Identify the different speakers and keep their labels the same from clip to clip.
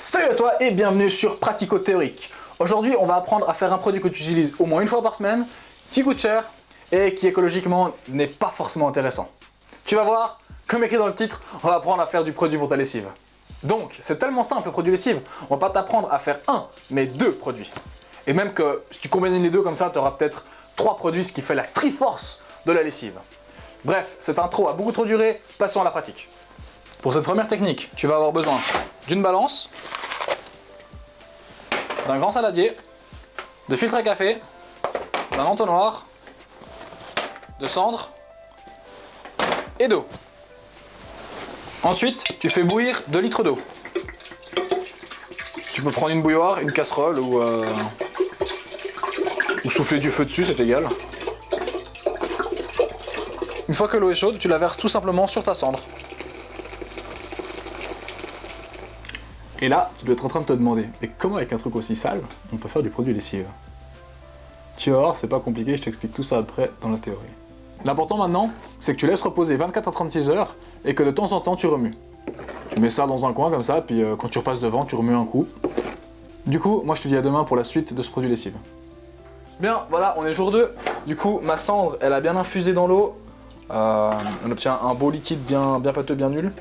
Speaker 1: Salut à toi et bienvenue sur Pratico Théorique. Aujourd'hui, on va apprendre à faire un produit que tu utilises au moins une fois par semaine, qui coûte cher et qui écologiquement n'est pas forcément intéressant. Tu vas voir, comme écrit dans le titre, on va apprendre à faire du produit pour ta lessive. Donc, c'est tellement simple le produit lessive, on va pas t'apprendre à faire un, mais deux produits. Et même que si tu combines les deux comme ça, tu auras peut-être 3 produits, ce qui fait la triforce de la lessive. Bref, cette intro a beaucoup trop duré, passons à la pratique. Pour cette première technique, tu vas avoir besoin d'une balance, d'un grand saladier, de filtre à café, d'un entonnoir, de cendre et d'eau. Ensuite, tu fais bouillir 2 litres d'eau. Tu peux prendre une bouilloire, une casserole ou souffler du feu dessus, c'est égal. Une fois que l'eau est chaude, tu la verses tout simplement sur ta cendre. Et là, tu dois être en train de te demander, mais comment avec un truc aussi sale, on peut faire du produit lessive? Tu vas voir, c'est pas compliqué, je t'explique tout ça après dans la théorie. L'important maintenant, c'est que tu laisses reposer 24 à 36 heures et que de temps en temps tu remues. Tu mets ça dans un coin comme ça, puis quand tu repasses devant, tu remues un coup. Du coup, moi je te dis à demain pour la suite de ce produit lessive. Bien, voilà, on est jour 2. Du coup, ma cendre, elle a bien infusé dans l'eau. On obtient un beau liquide bien pâteux, bien nul.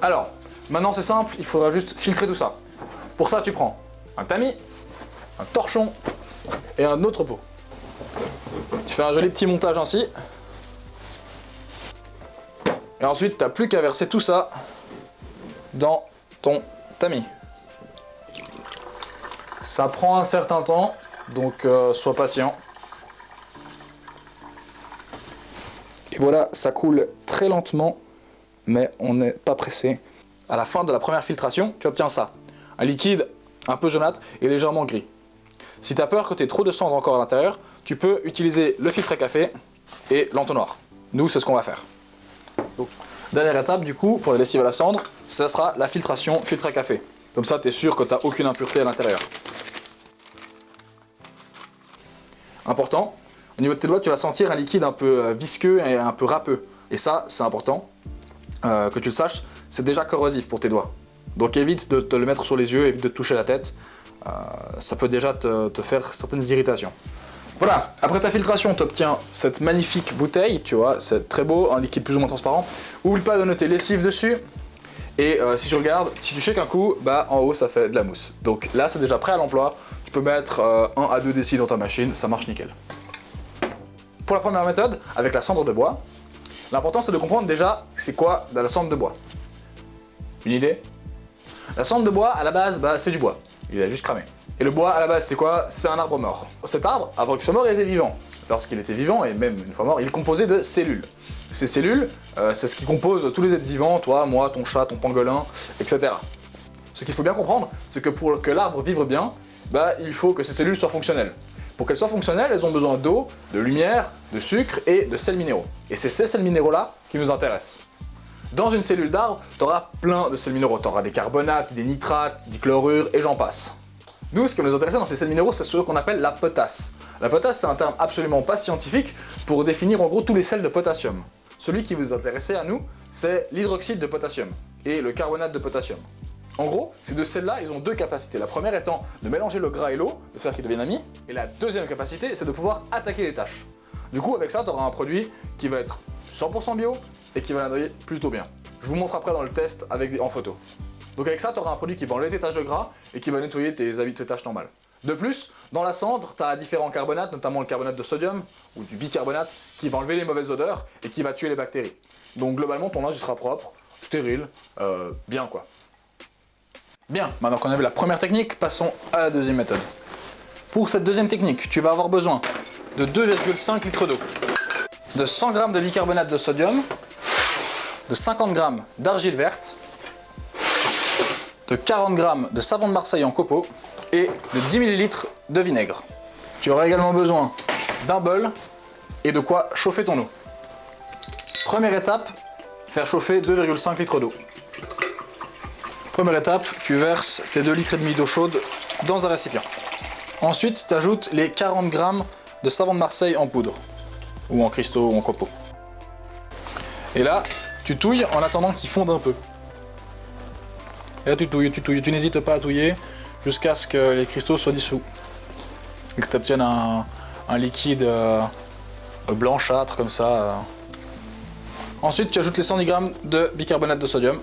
Speaker 1: Alors, maintenant c'est simple, il faudra juste filtrer tout ça. Pour ça, tu prends un tamis, un torchon et un autre pot. Tu fais un joli petit montage ainsi. Et ensuite, tu n'as plus qu'à verser tout ça dans ton tamis. Ça prend un certain temps, donc sois patient. Et voilà, ça coule très lentement, mais on n'est pas pressé. À la fin de la première filtration, tu obtiens ça. Un liquide un peu jaunâtre et légèrement gris. Si tu as peur que tu aies trop de cendre encore à l'intérieur, tu peux utiliser le filtre à café et l'entonnoir. Nous, c'est ce qu'on va faire. Donc, dernière étape, du coup, pour la lessive à la cendre, ça sera la filtration filtre à café. Comme ça, tu es sûr que tu n'as aucune impureté à l'intérieur. Important, au niveau de tes doigts, tu vas sentir un liquide un peu visqueux et un peu râpeux. Et ça, c'est important que tu le saches, c'est déjà corrosif pour tes doigts. Donc évite de te le mettre sur les yeux, évite de te toucher la tête. Ça peut déjà te faire certaines irritations. Voilà, après ta filtration, tu obtiens cette magnifique bouteille, tu vois, c'est très beau, un liquide plus ou moins transparent. Oublie pas de noter lessive dessus. Et si tu regardes, si tu shakes un coup, bah en haut ça fait de la mousse. Donc là c'est déjà prêt à l'emploi, tu peux mettre 1 à 2 décis dans ta machine, ça marche nickel. Pour la première méthode, avec la cendre de bois, l'important c'est de comprendre déjà c'est quoi de la cendre de bois. Une idée? La cendre de bois à la base, bah, c'est du bois, il a juste cramé. Et le bois à la base c'est quoi? C'est un arbre mort. Cet arbre, avant qu'il soit mort, il était vivant. Lorsqu'il était vivant, et même une fois mort, il est composé de cellules. Ces cellules, c'est ce qui compose tous les êtres vivants, toi, moi, ton chat, ton pangolin, etc. Ce qu'il faut bien comprendre, c'est que pour que l'arbre vive bien, bah, il faut que ces cellules soient fonctionnelles. Pour qu'elles soient fonctionnelles, elles ont besoin d'eau, de lumière, de sucre et de sels minéraux. Et c'est ces sels minéraux-là qui nous intéressent. Dans une cellule d'arbre, tu auras plein de sels minéraux. Tu auras des carbonates, des nitrates, des chlorures et j'en passe. Nous, ce qui nous intéresse dans ces sels minéraux, c'est ce qu'on appelle la potasse. La potasse, c'est un terme absolument pas scientifique pour définir en gros tous les sels de potassium. Celui qui vous intéresse à nous, c'est l'hydroxyde de potassium et le carbonate de potassium. En gros, ces deux sels-là, ils ont 2 capacités. La première étant de mélanger le gras et l'eau, de faire qu'ils deviennent amis. Et la deuxième capacité, c'est de pouvoir attaquer les tâches. Du coup, avec ça, tu auras un produit qui va être 100% bio et qui va nettoyer plutôt bien. Je vous montre après dans le test en photo. Donc avec ça, tu auras un produit qui va enlever tes taches de gras et qui va nettoyer tes tâches normales. De plus, dans la cendre, tu as différents carbonates, notamment le carbonate de sodium ou du bicarbonate, qui va enlever les mauvaises odeurs et qui va tuer les bactéries. Donc globalement, ton linge sera propre, stérile, bien quoi. Bien, maintenant qu'on a vu la première technique, passons à la deuxième méthode. Pour cette deuxième technique, tu vas avoir besoin de 2,5 litres d'eau, de 100 g de bicarbonate de sodium, de 50 g d'argile verte, de 40 g de savon de Marseille en copeaux et de 10 ml de vinaigre. Tu auras également besoin d'un bol et de quoi chauffer ton eau. Première étape, faire chauffer 2,5 litres d'eau. Première étape, tu verses tes 2,5 litres d'eau chaude dans un récipient. Ensuite, tu ajoutes les 40 g de savon de Marseille en poudre, ou en cristaux ou en copeaux. Et là, tu touilles en attendant qu'il fonde un peu. Et là tu touilles, tu n'hésites pas à touiller jusqu'à ce que les cristaux soient dissous. Et que tu obtiennes un liquide blanchâtre comme ça. Ensuite tu ajoutes les 110 g de bicarbonate de sodium.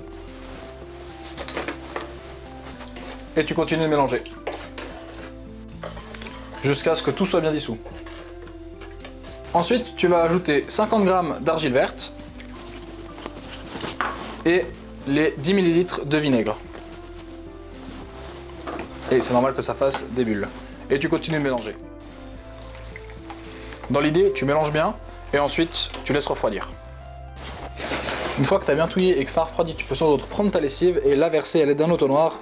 Speaker 1: Et tu continues de mélanger. Jusqu'à ce que tout soit bien dissous. Ensuite tu vas ajouter 50 g d'argile verte. Et les 10 ml de vinaigre. Et c'est normal que ça fasse des bulles. Et tu continues de mélanger. Dans l'idée, tu mélanges bien et ensuite tu laisses refroidir. Une fois que tu as bien touillé et que ça a refroidi, tu peux sans doute prendre ta lessive et la verser à l'aide d'un entonnoir.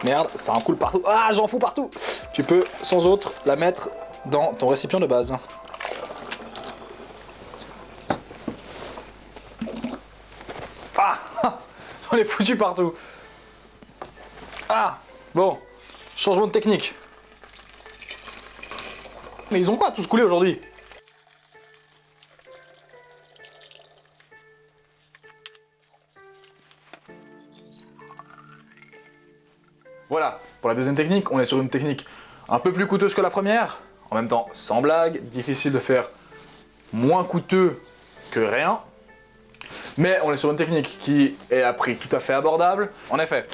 Speaker 1: Merde, ça en coule partout. Ah, j'en fous partout. Tu peux sans autre la mettre dans ton récipient de base. Ah, j'en ai foutu partout. Ah, bon, changement de technique. Mais ils ont quoi tous coulé aujourd'hui? Voilà, pour la deuxième technique, on est sur une technique un peu plus coûteuse que la première. En même temps, sans blague, difficile de faire moins coûteux que rien. Mais on est sur une technique qui est à prix tout à fait abordable. En effet,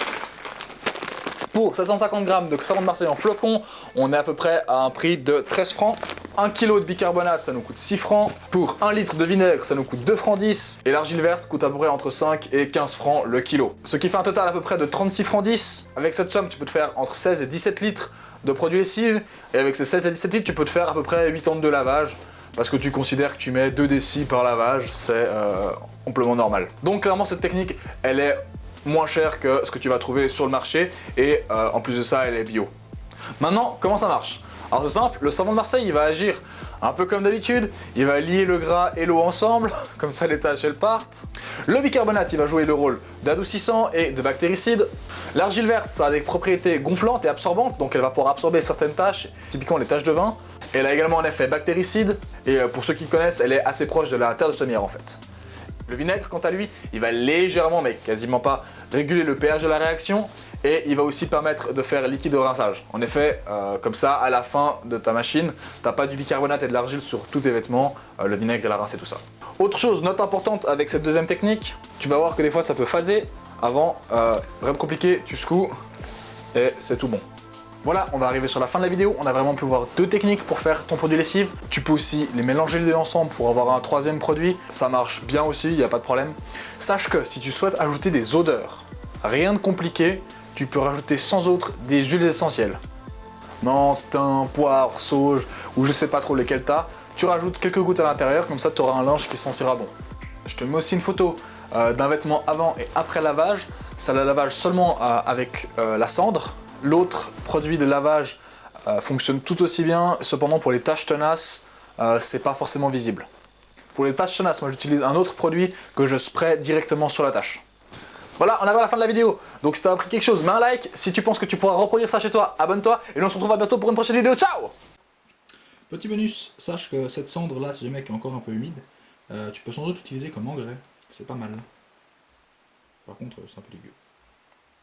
Speaker 1: pour 750 g de savon de Marseille en flocons, on est à peu près à un prix de 13 francs. 1 kg de bicarbonate, ça nous coûte 6 francs. Pour 1 litre de vinaigre, ça nous coûte 2 francs 10. Et l'argile verte coûte à peu près entre 5 et 15 francs le kilo. Ce qui fait un total à peu près de 36 francs 10. Avec cette somme, tu peux te faire entre 16 et 17 litres de produits lessives. Et avec ces 16 et 17 litres, tu peux te faire à peu près 8 ans de lavage. Parce que tu considères que tu mets 2 décis par lavage, c'est amplement normal. Donc clairement, cette technique, elle est moins chère que ce que tu vas trouver sur le marché. Et en plus de ça, elle est bio. Maintenant, comment ça marche? Alors c'est simple, le savon de Marseille il va agir un peu comme d'habitude, il va lier le gras et l'eau ensemble, comme ça les taches elles partent. Le bicarbonate il va jouer le rôle d'adoucissant et de bactéricide. L'argile verte ça a des propriétés gonflantes et absorbantes, donc elle va pouvoir absorber certaines taches, typiquement les taches de vin. Elle a également un effet bactéricide, et pour ceux qui connaissent, elle est assez proche de la terre de sommière en fait. Le vinaigre, quant à lui, il va légèrement, mais quasiment pas, réguler le pH de la réaction et il va aussi permettre de faire liquide de rinçage. En effet, comme ça, à la fin de ta machine, t'as pas du bicarbonate et de l'argile sur tous tes vêtements, le vinaigre et la rince et tout ça. Autre chose, note importante avec cette deuxième technique, tu vas voir que des fois ça peut phaser. Avant, rien de compliqué, tu secoues et c'est tout bon. Voilà, on va arriver sur la fin de la vidéo, on a vraiment pu voir deux techniques pour faire ton produit lessive. Tu peux aussi les mélanger les deux ensemble pour avoir un troisième produit, ça marche bien aussi, il n'y a pas de problème. Sache que si tu souhaites ajouter des odeurs, rien de compliqué, tu peux rajouter sans autre des huiles essentielles. Menthe, thym, poivre, sauge, ou je sais pas trop lesquels t'as. Tu rajoutes quelques gouttes à l'intérieur, comme ça tu auras un linge qui sentira bon. Je te mets aussi une photo d'un vêtement avant et après lavage. Ça le lavage seulement avec la cendre. L'autre produit de lavage fonctionne tout aussi bien, cependant pour les taches tenaces, c'est pas forcément visible. Pour les taches tenaces, moi j'utilise un autre produit que je spray directement sur la tache. Voilà, on arrive à la fin de la vidéo, donc si t'as appris quelque chose, mets un like, si tu penses que tu pourras reproduire ça chez toi, abonne-toi, et nous on se retrouve à bientôt pour une prochaine vidéo, ciao! Petit bonus, sache que cette cendre là, si jamais elle est encore un peu humide, tu peux sans doute l'utiliser comme engrais, c'est pas mal. Par contre, c'est un peu dégueu.